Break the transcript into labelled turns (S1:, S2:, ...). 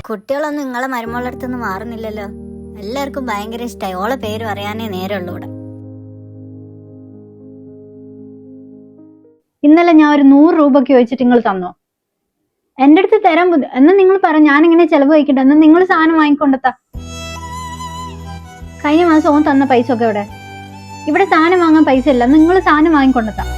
S1: കുട്ടികളൊന്നും നിങ്ങളെ മരുമോളുടെ അടുത്തൊന്നും മാറുന്നില്ലല്ലോ. എല്ലാവർക്കും ഭയങ്കര ഇഷ്ടമായി. ഓളെ പേര് പറയാനേ നേരമുള്ളൂ ഇവിടെ.
S2: ഇന്നലെ ഞാൻ ഒരു 100 രൂപയ്ക്ക് ചോദിച്ചിട്ട് നിങ്ങൾ തന്നോ? എന്റെ അടുത്ത് തരാൻ എന്നാ നിങ്ങൾ പറ, ഞാൻ ഇങ്ങനെ ചെലവ് വയ്ക്കട്ടെ, എന്നാ നിങ്ങൾ സാധനം വാങ്ങിക്കൊണ്ടെത്താ. കഴിഞ്ഞ മാസം ഓൻ തന്ന പൈസ ഒക്കെ ഇവിടെ സാധനം വാങ്ങാൻ പൈസ ഇല്ല, നിങ്ങൾ സാധനം വാങ്ങിക്കൊണ്ടെത്താം.